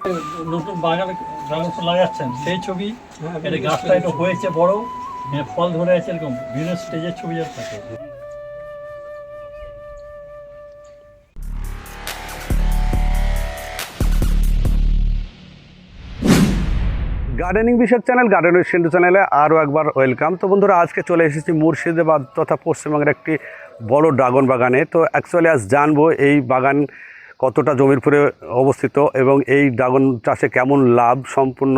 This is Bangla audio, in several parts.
নতুন বাগানে ড্রাগন ফল লাগাচ্ছেন সেই ছবি, এটা গাছটা একটু হয়েছে বড়, ফল ধরে আছে, এরকম বিভিন্ন স্টেজের ছবি যাতে থাকে। গার্ডেনিং বিষয়ক চ্যানেল গার্ডেনিং সিন্ধু চ্যানেলে আরও একবার ওয়েলকাম। তো বন্ধুরা, আজকে চলে এসেছি মুর্শিদাবাদ তথা পশ্চিমবঙ্গের একটি বড় ড্রাগন বাগানে। তো অ্যাকচুয়ালি আজ জানবো এই বাগান কতটা জমির উপরে অবস্থিত এবং এই ড্রাগন চাষে কেমন লাভ সম্পূর্ণ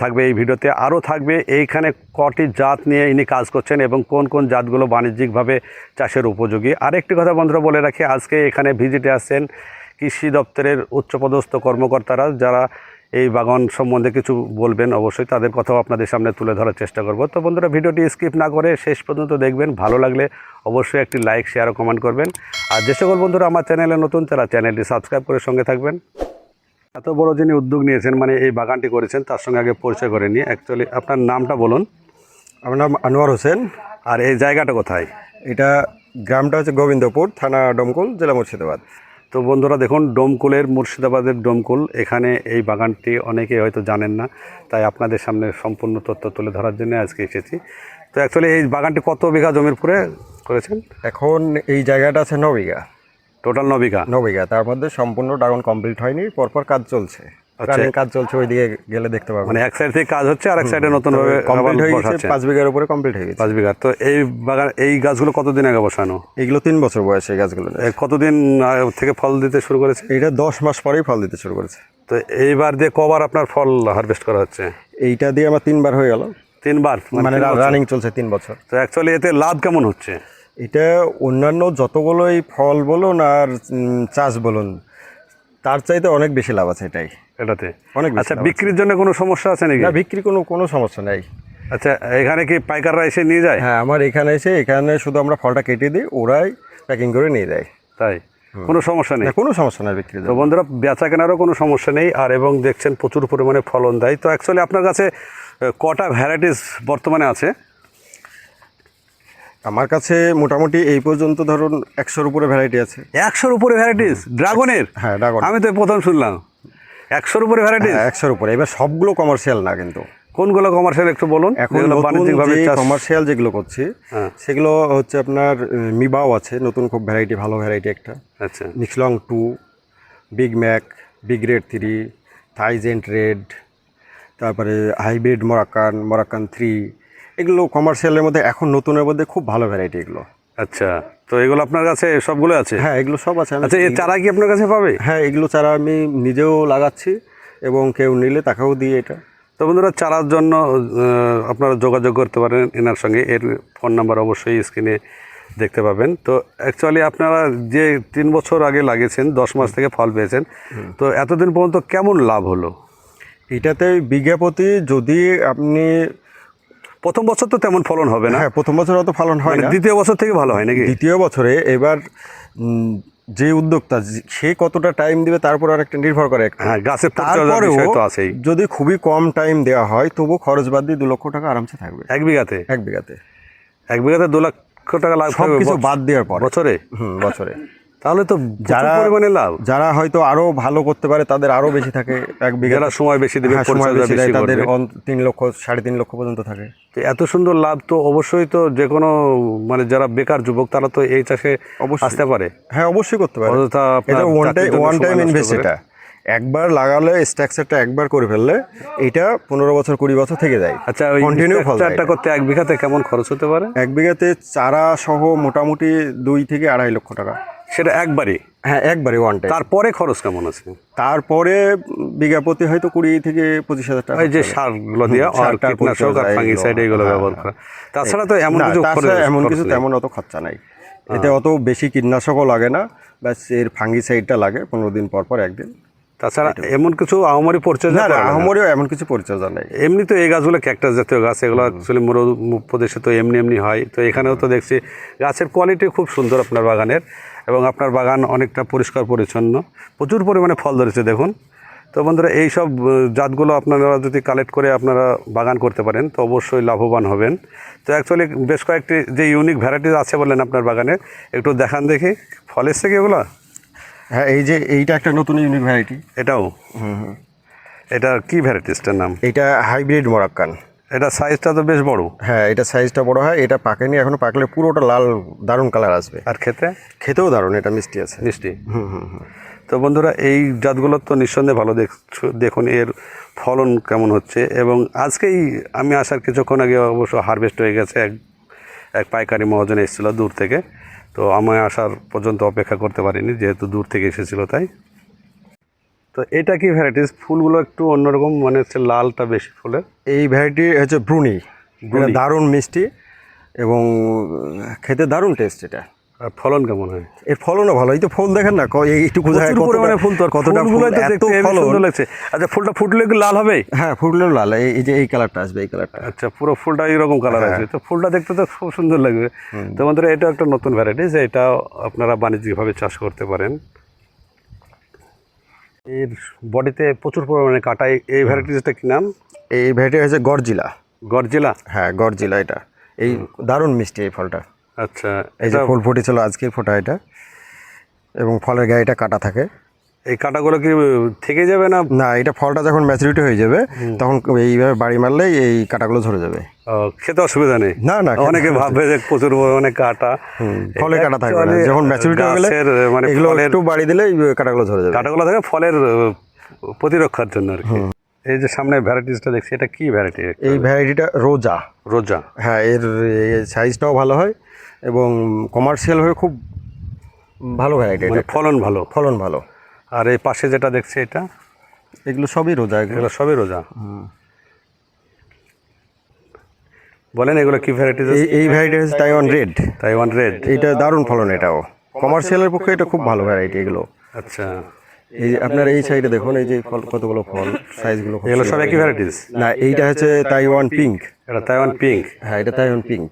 থাকবে এই ভিডিওতে। আরও থাকবে এইখানে কটি জাত নিয়ে ইনি কাজ করছেন এবং কোন কোন জাতগুলো বাণিজ্যিকভাবে চাষের উপযোগী। আরেকটি কথা বন্ধুরা বলে রাখি, আজকে এখানে ভিজিটে আসছেন কৃষি দপ্তরের উচ্চপদস্থ কর্মকর্তারা, যারা এই বাগান সম্বন্ধে কিছু বলবেন। অবশ্যই তাদের কথাও আপনাদের সামনে তুলে ধরার চেষ্টা করব। তো বন্ধুরা, ভিডিওটি স্কিপ না করে শেষ পর্যন্ত দেখবেন। ভালো লাগলে অবশ্যই একটি লাইক, শেয়ার ও কমেন্ট করবেন। আর যে সকল বন্ধুরা আমার চ্যানেলে নতুন, তারা চ্যানেলটি সাবস্ক্রাইব করে সঙ্গে থাকবেন। এত বড় যিনি উদ্যোগ নিয়েছেন, মানে এই বাগানটি করেছেন, তার সঙ্গে আগে পরিচয় করে নিই। অ্যাকচুয়ালি আপনার নামটা বলুন। আমার নাম আনোয়ার হোসেন। আর এই জায়গাটা কোথায়? এটা গ্রামটা হচ্ছে গোবিন্দপুর, থানা ডোমকুল, জেলা মুর্শিদাবাদ। তো বন্ধুরা দেখুন, ডোমকুলের, মুর্শিদাবাদের ডোমকুল, এখানে এই বাগানটি অনেকেই হয়তো জানেন না, তাই আপনাদের সামনে সম্পূর্ণ তথ্য তুলে ধরার জন্য আজকে এসেছি। তো অ্যাকচুয়ালি এই বাগানটি কত বিঘা জমির উপরে করেছেন? এখন এই জায়গাটা আছে 9 বিঘা। টোটাল 9 বিঘা। 9 বিঘা, তার মধ্যে সম্পূর্ণ ড্রাগন কমপ্লিট হয়নি, পরপর কাজ চলছে। রানিং কাজ চলছে, ওইদিকে গেলে দেখতে পাবেন। মানে এক সাইড থেকে কাজ হচ্ছে আর এক সাইডে নতুনভাবে কমপ্লিট হয়ে গেছে, 5 বিঘার উপরে কমপ্লিট হয়ে গেছে। 5 বিঘা। তো এই বাগান, এই গাছগুলো কতদিন আগে বসানো? এগুলো 3 বছর বয়স এই গাছগুলো। কতদিন থেকে ফল দিতে শুরু করেছে? এটা 10 মাস পরেই ফল দিতে শুরু করেছে। তো এইবার দিয়ে কবার আপনার ফল হারভেস্ট করা হচ্ছে? এইটা দিয়ে আমার 3বার হয়ে গেল। 3বার মানে রানিং চলছে 3 বছর। তো অ্যাকচুয়ালি এতে লাভ কেমন হচ্ছে? এটা অন্যান্য যতগুলোই ফল বলুন আর চাষ বলুন, তার চাইতে অনেক বেশি লাভ আছে এটাতে অনেক। আচ্ছা, বিক্রির জন্য কোনো সমস্যা আছে নাকি? না, বিক্রি কোনো সমস্যা নেই। আচ্ছা, এখানে কি পাইকাররা এসে নিয়ে যায়? হ্যাঁ, আমার এখানে শুধু আমরা ফলটা কেটে দিই, ওরাই প্যাকিং করে নিয়ে যায়। তাই কোনো সমস্যা নেই? কোনো সমস্যা নেই বিক্রি। তো বন্ধুরা, বেচা কেনারও কোনো সমস্যা নেই। আর এবং দেখছেন প্রচুর পরিমাণে ফলন দেয়। তো অ্যাকচুয়ালি আপনার কাছে কটা ভ্যারাইটিস বর্তমানে আছে? আমার কাছে মোটামুটি এই পর্যন্ত ধরুন 100-র উপরে ভ্যারাইটি আছে। 100-র উপরে ভ্যারাইটিস ড্রাগনের? হ্যাঁ, ড্রাগন। আমি তো প্রথম শুনলাম 100-র উপরে ভ্যারাইটিস। 100-র উপরে। এবার সবগুলো কমার্শিয়াল না, কিন্তু কোনগুলো কমার্শিয়াল একটু বলুন। এখন বাণিজ্যিকভাবে কমার্শিয়াল যেগুলো করছি সেগুলো হচ্ছে আপনার মিবাও আছে, নতুন খুব ভ্যারাইটি, ভালো ভ্যারাইটি একটা। আচ্ছা, মিক্সলং 2, বিগ ম্যাক, বিগ রেড 3, থাইজেন্ট রেড, তারপরে হাইব্রিড মরাক্কান 3, এগুলো কমার্শিয়ালের মধ্যে এখন নতুনের মধ্যে খুব ভালো ভ্যারাইটি এগুলো। আচ্ছা, তো এগুলো আপনার কাছে সবগুলো আছে? হ্যাঁ, এগুলো সব আছে। আচ্ছা, এই চারা কি আপনার কাছে পাবে? হ্যাঁ, এগুলো চারা আমি নিজেও লাগাচ্ছি এবং কেউ নিলে তাকেও দিই এটা। তো বন্ধুরা, চারার জন্য আপনারা যোগাযোগ করতে পারেন এনার সঙ্গে। এর ফোন নাম্বার অবশ্যই স্ক্রিনে দেখতে পাবেন। তো অ্যাকচুয়ালি আপনারা যে 3 বছর আগে লাগিয়েছেন, 10 মাস থেকে ফল পেয়েছেন, তো এতদিন পর্যন্ত কেমন লাভ হলো? এটাতে বিঘা প্রতি যদি আপনি প্রথম বছর তো তেমন ফলন হবে না। হ্যাঁ, প্রথম বছর অত ফলন হয় না, দ্বিতীয় বছর থেকে ভালো হয় নাকি? দ্বিতীয় বছরে এবার যে উদ্যোক্তা সে কতটা টাইম দিবে তার উপর আরেকটা নির্ভর করে। হ্যাঁ, গাছের পরিচর্যার বিষয় তো আছেই। যদি খুবই কম টাইম দেওয়া হয় তবু খরচ বাদ দিয়ে 2 লক্ষ টাকা আরামসে থাকবে এক বিঘাতে। 1 বিঘাতে 2 লক্ষ টাকা লাভ সব কিছু বাদ দেওয়ার পর বছরে। বছরে। তাহলে তো যারা পরিমাণে লাভ, যারা হয়তো আরো ভালো করতে পারে তাদের আরো বেশি থাকে। 1 বিঘা সময় বেশি দেবে, তাদের 3 লক্ষ 3.5 লক্ষ পর্যন্ত থাকে। তো এত সুন্দর লাভ তো অবশ্যই তো যে কোনো, মানে যারা বেকার যুবক তারা তো এই চাষে আসতে পারে। হ্যাঁ, অবশ্যই করতে পারে। এটা ওয়ান টাইম ইনভেস্ট। এটা একবার লাগালে, স্ট্রাকচারটা একবার করে ফেললে এটা 15 বছর 20 বছর থেকে যায়। আচ্ছা, কন্টিনিউ ফলটা করতে 1 বিঘাতে কেমন খরচ হতে পারে? 1 বিঘাতে চারা সহ মোটামুটি 2 থেকে 2.5 লক্ষ টাকা। সেটা একবারই? হ্যাঁ, একবারে ওয়ান টাইম। তারপরে খরচ কেমন আছে? তারপরে বিঘা প্রতি হয়তো 20 থেকে 25,000 টাকা। এই যে সারগুলো দিয়ে আর কীটনাশক আর ফাঙ্গিসাইড এগুলো ব্যবহার করা, তাছাড়া তো এমন কিছু তেমন অত খরচা নাই। এতে অত বেশি কীটনাশকও লাগে না, ব্যাস এর ফাঙ্গিসাইডটা লাগে 15 দিন পর একদিন। তাছাড়া এমন কিছু আহামরি পরিচর্যা? না, আহামরিও এমন কিছু পরিচর্যা নেই। এমনি তো এই গাছগুলো ক্যাকটাস জাতীয় গাছ, এগুলো অ্যাকচুয়ালি প্রদেশে তো এমনি হয়। তো এখানেও তো দেখছি গাছের কোয়ালিটি খুব সুন্দর আপনার বাগানের, এবং আপনার বাগান অনেকটা পরিষ্কার পরিচ্ছন্ন, প্রচুর পরিমাণে ফল ধরেছে দেখুন। তো বন্ধুরা, এই সব জাতগুলো আপনারা যদি কালেক্ট করে আপনারা বাগান করতে পারেন তো অবশ্যই লাভবান হবেন। তো অ্যাকচুয়ালি বেশ কয়েকটি যে ইউনিক ভ্যারাইটিস আছে বললেন আপনার বাগানে, একটু দেখান দেখি। ফল এসছে কি এগুলো? হ্যাঁ, এইটা একটা নতুন ইউনিক ভ্যারাইটি। এটাও? এটা কি ভ্যারাইটিসটার নাম? এটা হাইব্রিড মরাক্কান। এটা সাইজটা তো বেশ বড়। হ্যাঁ, এটা সাইজটা বড় হয়, এটা পাকেনি এখনো, পাকলে পুরোটা লাল দারুণ কালার আসবে। আর খেতেও দারুণ, এটা মিষ্টি আছে। মিষ্টি। তো বন্ধুরা এই জাতগুলো তো নিঃসন্দেহে ভালো। দেখুন এর ফলন কেমন হচ্ছে। এবং আজকেই আমি আসার কিছুক্ষণ আগে অবশ্য হারভেস্ট হয়ে গেছে, এক পাইকারি মহাজন এসেছিলো দূর থেকে। তো আমি আসার পর্যন্ত অপেক্ষা করতে পারিনি, যেহেতু দূর থেকে এসেছিলো তাই। তো এটা কি ভ্যারাইটিস? ফুলগুলো একটু অন্যরকম, মানে হচ্ছে লালটা বেশি ফুলের। এই ভ্যারাইটি হচ্ছে ব্রুনি। দারুণ মিষ্টি এবং খেতে দারুণ টেস্ট। এটা আর ফলন কেমন হয়? এর ফলনও ভালো। এই তো ফুল দেখেন না, এইটুকু পরিমাণে ফুল, তো কতটা ফুল, এত সুন্দর লাগছে। আচ্ছা, ফুলটা ফুটলে কি লাল হবে? হ্যাঁ, ফুটলেও লাল। এই যে এই কালারটা আসবে, এই কালারটা। আচ্ছা, পুরো ফুলটা এইরকম কালার আসবে। তো ফুলটা দেখতে তো খুব সুন্দর লাগবে। তো বন্ধুরা এটা একটা নতুন ভ্যারাইটিস, এটা আপনারা বাণিজ্যিকভাবে চাষ করতে পারেন। এর বডিতে প্রচুর পরিমাণে কাটা। এই ভ্যারাইটিসটা কি নাম? এই ভ্যারাইটি হচ্ছে গরজিলা। গরজিলা? হ্যাঁ, গরজিলা। এটা এই দারুণ মিষ্টি এই ফলটা। আচ্ছা, এই যে ফুল ফুটেছিল আজকের ফোটা এটা, এবং ফলের গায়েটা কাটা থাকে। এই কাটাগুলো কি থেকে যাবে না? না, এটা ফলটা যখন ম্যাচুরিটি হয়ে যাবে তখন এইভাবে বাড়ি মারলেই এই কাটাগুলো ঝরে যাবে। খেতে অসুবিধা নেই? না না, অনেকে ভাববে যে প্রচুর পরিমাণে কাটা, ফলে কাটা থাকবে না। যখন ম্যাচুরিটি হয়ে গেলে মানে এগুলো একটু বাড়ি দিলে কাটাগুলো ঝরে যাবে। কাটাগুলো থাকে ফলের প্রতিরক্ষার জন্য আর কি। এই যে সামনে ভ্যারাইটিসটা দেখছি, এটা কি ভ্যারাইটি? এই ভ্যারাইটিটা রোজা। রোজা? হ্যাঁ, এর সাইজটাও ভালো হয় এবং কমার্শিয়াল হয়ে খুব ভালো ভ্যারাইটি। মানে ফলন ভালো। আর এই পাশে যেটা দেখছি এটা? এগুলো সবই রোজা। এগুলো সবই রোজা। বলেন এগুলো কি ভ্যারাইটিস? এই ভ্যারাইটি হচ্ছে তাইওয়ান রেড। তাইওয়ান রেড, এটা দারুণ ফলন। এটাও কমার্শিয়ালের পক্ষে এটা খুব ভালো ভ্যারাইটি এগুলো। আচ্ছা, এই আপনার এই সাইডে দেখুন, এই যে কতগুলো ফল, সাইজগুলো। এগুলো সব একই ভ্যারাইটিস? না, এইটা হচ্ছে তাইওয়ান পিঙ্ক। এটা তাইওয়ান পিঙ্ক? হ্যাঁ, এটা তাইওয়ান পিঙ্ক।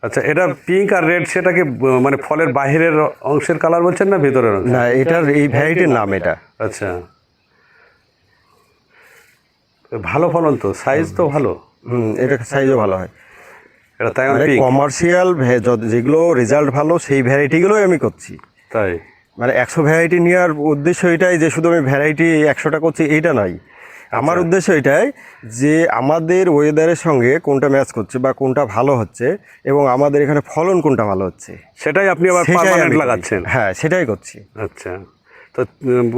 আচ্ছা, এটা পিঙ্ক আর রেড, সেটা কি মানে ফলের বাহিরের অংশের কালার বলছেন না ভিতরের অংশ? না, এটার এই ভ্যারাইটির নাম এটা। আচ্ছা, ভালো ফলন তো, সাইজ তো ভালো। এটা সাইজও ভালো হয়। এটা তাইওয়ান পিঙ্ক। কমার্শিয়াল যেগুলো রেজাল্ট ভালো সেই ভ্যারাইটিগুলোই আমি করছি। তাই? মানে 100 ভ্যারাইটি নেওয়ার উদ্দেশ্য এটাই যে শুধু আমি ভ্যারাইটি 100টা করছি এইটা নয়। আমার উদ্দেশ্য এটাই যে আমাদের ওয়েদারের সঙ্গে কোনটা ম্যাচ করছে বা কোনটা ভালো হচ্ছে এবং আমাদের এখানে ফলন কোনটা ভালো হচ্ছে, সেটাই আপনি আবার পার্মানেন্ট লাগাচ্ছেন? হ্যাঁ, সেটাই করছি। আচ্ছা, তো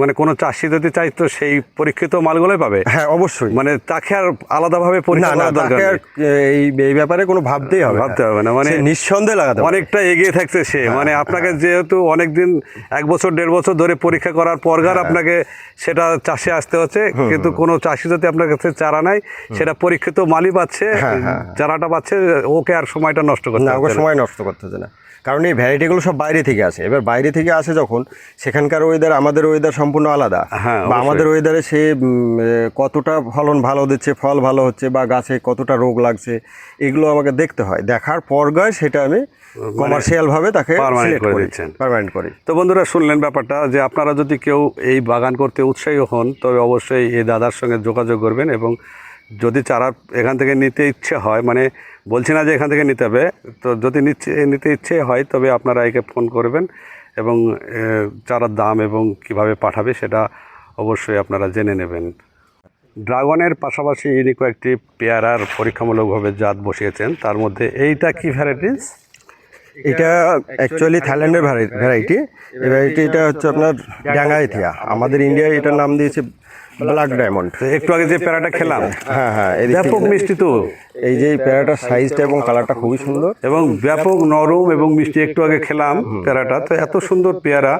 মানে কোনো চাষি যদি চাই তো সেই পরীক্ষিত মালগুলোই পাবে? হ্যাঁ, অবশ্যই। মানে তাকে আর আলাদাভাবে পরীক্ষা করার দরকার নেই? এই ব্যাপারে কোনো ভাবতে হবে না, মানে নিঃসন্দেহে লাগাতে হবে। অনেকটা এগিয়ে থাকছে সে। মানে আপনাকে যেহেতু অনেকদিন 1 বছর 1.5 বছর ধরে পরীক্ষা করার পরগার আপনাকে সেটা চাষে আসতে হচ্ছে, কিন্তু কোনো চাষি যদি আপনার কাছে চারা নাই, সেটা পরীক্ষিত মালই পাচ্ছে, চারাটা পাচ্ছে, ওকে আর সময়টা নষ্ট করতে না, ওকে সময় নষ্ট করতে হচ্ছে না। কারণ এই ভ্যারাইটিগুলো সব বাইরে থেকে আসে। এবার বাইরে থেকে আসে যখন, সেখানকার ওয়েদার আমাদের ওয়েদার সম্পূর্ণ আলাদা। বা আমাদের ওয়েদারে সে কতটা ফলন ভালো দিচ্ছে, ফল ভালো হচ্ছে, বা গাছে কতটা রোগ লাগছে, এগুলো আমাকে দেখতে হয়। দেখার পর গায়ে সেটা আমি কমার্শিয়ালভাবে তাকে পার্মানেন্ট করি। তো বন্ধুরা শুনলেন ব্যাপারটা, যে আপনারা যদি কেউ এই বাগান করতে উৎসাহী হন তবে অবশ্যই এই দাদার সঙ্গে যোগাযোগ করবেন। এবং যদি চারা এখান থেকে নিতে ইচ্ছে হয়, মানে বলছি না যে এখান থেকে নিতে হবে, তো যদি নিতে ইচ্ছে হয় তবে আপনারা একে ফোন করবেন এবং চারার দাম এবং কিভাবে পাঠাবে সেটা অবশ্যই আপনারা জেনে নেবেন। ড্রাগনের পাশাপাশি ইনি কয়েকটি পেয়ারার পরীক্ষামূলকভাবে জাত বসিয়েছেন। তার মধ্যে এইটা কি ভ্যারাইটিস? এটা অ্যাকচুয়ালি থাইল্যান্ডের ভ্যারাইটি। এই ভ্যারাইটিটা হচ্ছে আপনার ডাঙ্গাইথিয়া। আমাদের ইন্ডিয়ায় এটার নাম দিয়েছে ব্ল্যাক ডায়মন্ড। একটু আগে যে পেয়ারাটা খেলাম, হ্যাঁ, ব্যাপক মিষ্টি। তো এই যে পেয়ারাটার সাইজটা এবং কালারটা খুবই সুন্দর এবং ব্যাপক নরম এবং মিষ্টি। একটু আগে খেলাম পেয়ারাটা, তো এত সুন্দর পেয়ারা।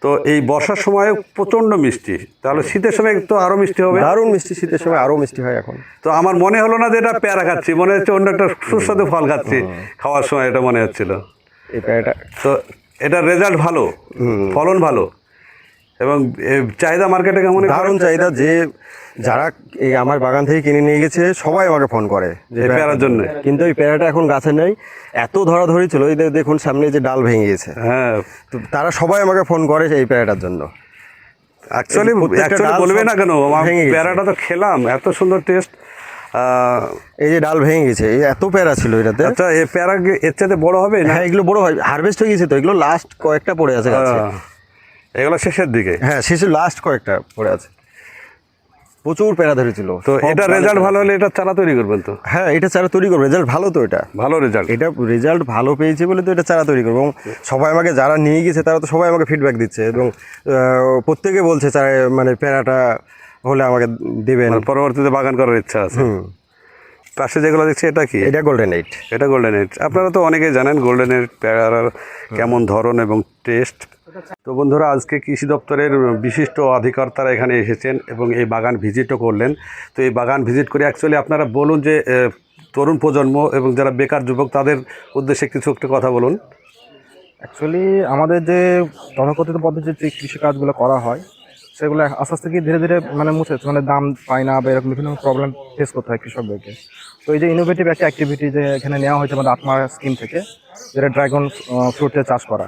তো এই বর্ষার সময় প্রচণ্ড মিষ্টি, তাহলে শীতের সময় তো আরও মিষ্টি হবে? দারুণ মিষ্টি, শীতের সময় আরও মিষ্টি হয়। এখন তো আমার মনে হলো না যে এটা পেয়ারা খাচ্ছি, মনে হচ্ছে অন্য একটা সুস্বাদু ফল খাচ্ছি। খাওয়ার সময় এটা মনে হচ্ছিল। এই পেয়ারাটা তো এটার রেজাল্ট ভালো, ফলন ভালো, এবং চাহিদা মার্কেটে কেমন? দারুণ চাহিদা। যে যারা এই আমার বাগান থেকে কিনে নিয়ে গেছে সবাই আমাকে ফোন করে এই পেয়ারার জন্য। কিন্তু এই পেয়ারাটা এখন গাছে নেই, এত ধরাধরি ছিল। এই দেখুন সামনে যে ডাল ভেঙে গেছে। হ্যাঁ, তো তারা সবাই আমাকে ফোন করে এই পেয়ারাটার জন্য। অ্যাকচুয়ালি বলবে না কেন, পেয়ারাটা তো খেলাম, এত সুন্দর টেস্ট। এই যে ডাল ভেঙে গেছে, এই এত পেয়ারা ছিল এটাতে। আচ্ছা, এই পেয়ারা এর চাইতে বড় হবে? হ্যাঁ, এগুলো বড় হয়, হারভেস্ট হয়ে গেছে। তো এগুলো লাস্ট কয়েকটা পড়ে আছে গাছে। এগুলো শেষের দিকে? হ্যাঁ, শেষে লাস্ট কয়েকটা পড়ে আছে। প্রচুর পেয়ারা ধরেছিল। তো সব এটা ডালে রেজাল্ট পেয়ারা। ভালো হলে এটা চারা তৈরি করবেন তো? হ্যাঁ, এটা চারা তৈরি করবো, রেজাল্ট ভালো তো, এটা ভালো রেজাল্ট। এটা রেজাল্ট ভালো পেয়েছে বলে তো এটা চারা তৈরি করবো। এবং সবাই আমাকে, যারা নিয়ে গেছে তারা তো সবাই আমাকে ফিডব্যাক দিচ্ছে এবং প্রত্যেকে বলছে চারা মানে পেয়ারাটা হলে আমাকে দেবেন। পরবর্তীতে বাগান করার ইচ্ছা আছে। পাশে যেগুলো দেখছি এটা কি? এটা গোল্ডেন এইট। এটা গোল্ডেন এইট। আপনারা তো অনেকেই জানেন গোল্ডেন এইট পেয়ারার কেমন ধরন এবং টেস্ট। তো বন্ধুরা, আজকে কৃষি দপ্তরের বিশিষ্ট অধিকর্তারা এখানে এসেছেন এবং এই বাগান ভিজিটও করলেন। তো এই বাগান ভিজিট করে অ্যাকচুয়ালি আপনারা বলুন যে তরুণ প্রজন্ম এবং যারা বেকার যুবক তাদের উদ্দেশ্যে কিছু একটু কথা বলুন। অ্যাকচুয়ালি আমাদের যে তথাকথিত পদ্ধতিতে যে কৃষিকাজগুলো করা হয় সেগুলো আস্তে আস্তে কি ধীরে ধীরে মানে মুছে যাচ্ছে, মানে দাম পায় না বা এরকম বিভিন্ন প্রবলেম ফেস করতে হয় কৃষকদেরকে। তো এই যে ইনোভেটিভ একটা অ্যাক্টিভিটি যে এখানে নেওয়া হয়েছে আমাদের আত্মা স্কিম থেকে, যেটা ড্রাগন ফ্রুটের চাষ করা,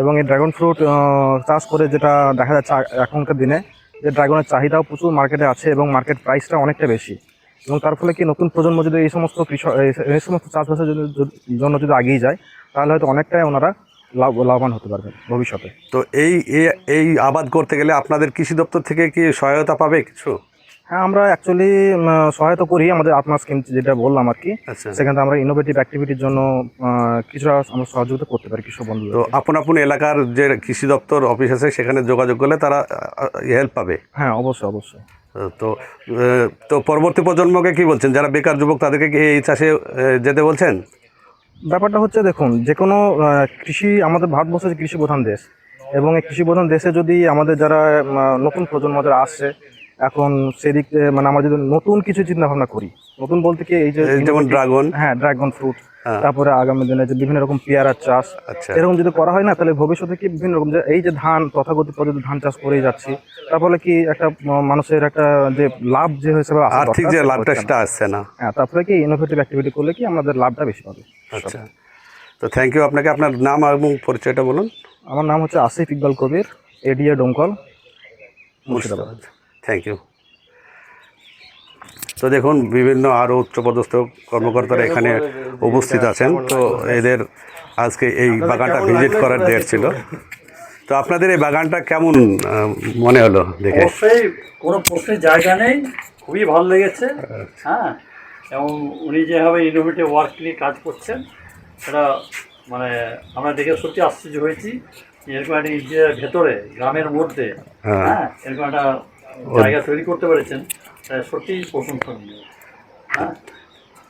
এবং এই ড্রাগন ফ্রুট চাষ করে যেটা দেখা যাচ্ছে এখনকার দিনে যে ড্রাগনের চাহিদাও প্রচুর মার্কেটে আছে এবং মার্কেট প্রাইসটা অনেকটা বেশি। এবং তার ফলে কি নতুন প্রজন্ম যদি এই সমস্ত কৃষক এই সমস্ত চাষবাসের জন্য যদি এগিয়ে যায় তাহলে হয়তো অনেকটাই ওনারা লাভবান হতে পারবেন ভবিষ্যতে। তো এই আবাদ করতে গেলে আপনাদের কৃষি দপ্তর থেকে কি সহায়তা পাবে কিছু? হ্যাঁ, আমরা অ্যাকচুয়ালি সহায়তা করি আমাদের আত্মা স্কিম যেটা বললাম আর কি। আচ্ছা। সেখান থেকে আমরা ইনোভেটিভ অ্যাক্টিভিটির জন্য কিছুটা আমরা সহযোগিতা করতে পারি কৃষক বন্ধুদের। তো আপন এলাকার যে কৃষি দপ্তর অফিস আছে সেখানে যোগাযোগ করলে তারা হেল্প পাবে। হ্যাঁ, অবশ্যই অবশ্যই। তো পরবর্তী প্রজন্মকে কি বলছেন, যারা বেকার যুবক তাদেরকে কি এই চাষে যেতে বলছেন? ব্যাপারটা হচ্ছে দেখুন, যে কোনো কৃষি, আমাদের ভারতবর্ষ যে কৃষি প্রধান দেশ, এবং এই কৃষি প্রধান দেশে যদি আমাদের যারা নতুন প্রজন্ম যারা আসছে এখন সেদিক মানে আমরা যদি নতুন কিছু চিন্তা ভাবনা করি, নতুন বলতে কি এই যে যেমন ড্রাগন, হ্যাঁ ড্রাগন ফ্রুট, তারপরে আগামী দিনে যে বিভিন্ন রকম পেয়ারার চাষ, আচ্ছা, এরকম যদি করা হয় না তাহলে ভবিষ্যতে কি বিভিন্ন রকম যে এই যে ধান তথাগত পদ্ধতি ধান চাষ করেই যাচ্ছি, তার ফলে কি একটা মানুষের একটা যে লাভ যে হিসেবে আর্থিক যে লাভটা সেটা আসছে না। হ্যাঁ, তারপরে কি ইনোভেটিভ অ্যাক্টিভিটি করলে কি আমাদের লাভটা বেশি পাবে। আচ্ছা, তো থ্যাংক ইউ আপনাকে। আপনার নাম এবং পরিচয়টা বলুন। আমার নাম হচ্ছে Asif Iqbal Kabir, ADA Domkal, Murshidabad. Thank you. তো দেখুন, বিভিন্ন আরও উচ্চপদস্থ কর্মকর্তারা এখানে উপস্থিত আছেন। তো এদের আজকে এই বাগানটা ভিজিট করার ডেট ছিল। তো আপনাদের এই বাগানটা কেমন মনে হলো দেখে? অবশ্যই কোনো প্রশ্নের জায়গা নেই, খুবই ভালো লেগেছে। হ্যাঁ, এবং উনি যেভাবে ইনোভেটিভ ওয়ার্ক নিয়ে কাজ করছেন সেটা মানে আমরা দেখে সত্যি আশ্চর্য হয়েছি। এরকম একটা ইন্ডিয়ার ভেতরে গ্রামের মধ্যে হ্যাঁ এরকম একটা জায়গা তৈরি করতে পেরেছেন, সত্যিই প্রশংসনীয়। হ্যাঁ,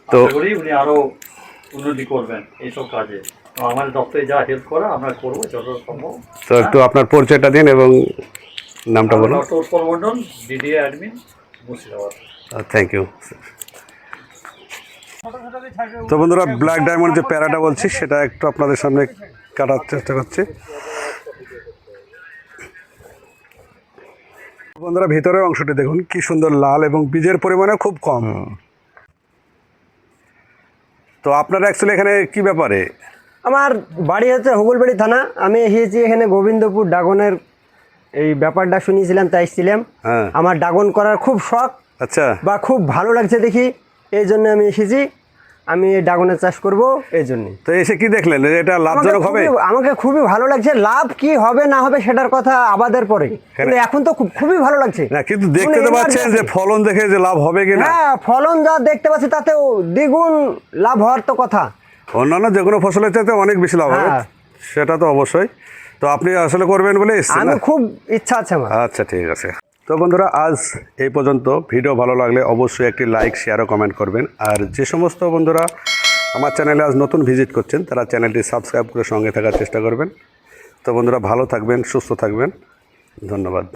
তো করি উনি আরও উন্নতি করবেন এইসব কাজে। তো আমাদের দপ্তরে যা হেল্প করা আমরা করবো যত সম্ভব। তো একটু আপনার পরিচয়টা দিন এবং নামটা বলুন। Doctor Utpal Mondal, DDA admin, Murshidabad. Thank you. তো বন্ধুরা, ব্ল্যাক ডায়মন্ড যে প্যারাটা বলছি সেটা একটু আপনাদের সামনে কাটার চেষ্টা করছি। বন্ধুরা, ভিতরের অংশটি দেখুন কি সুন্দর লাল এবং বীজের পরিমাণে খুব কম। তো আপনারা অ্যাকচুয়ালি এখানে কি ব্যাপারে? আমার বাড়ি হচ্ছে হুগলবাড়ি থানা। আমি এসেছি এখানে গোবিন্দপুর ড্রাগনের এই ব্যাপারটা শুনিয়েছিলাম, তাই এসেছিলাম। হ্যাঁ, আমার ড্রাগন করার খুব শখ আচ্ছা, বা খুব ভালো লাগছে দেখি, এই জন্য আমি এসেছি। আমি এই ড্রাগনের চাষ করব এই জন্যই। তো এসে কি দেখলেন, এটা লাভজনক হবে? আমাকে খুবই ভালো লাগছে। লাভ কি হবে না হবে সেটার কথা আবাদের পরে, কিন্তু এখন তো খুবই ভালো লাগছে। না, কিন্তু দেখতে তো পাচ্ছেন যে ফলন দেখে যে লাভ হবে কিনা। হ্যাঁ, ফলন যা দেখতে পাচ্ছি তাতেও দ্বিগুণ লাভ হওয়ার তো কথা। অন্যান্য যে কোনো ফসলের চাইতে অনেক বেশি লাভ হবে, হ্যাঁ। সেটা তো অবশ্যই। তো আপনি আসলে করবেন বলে এসেছেন আমি না? খুব ইচ্ছা আছে আমার। আচ্ছা, ঠিক আছে। তো বন্ধুরা, আজ এই পর্যন্ত। ভিডিও ভালো লাগলে অবশ্যই একটি লাইক, শেয়ার ও কমেন্ট করবেন। আর যে সমস্ত বন্ধুরা আমার চ্যানেলে আজ নতুন ভিজিট করছেন তারা চ্যানেলটি সাবস্ক্রাইব করে সঙ্গে থাকার চেষ্টা করবেন। তো বন্ধুরা, ভালো থাকবেন, সুস্থ থাকবেন। ধন্যবাদ।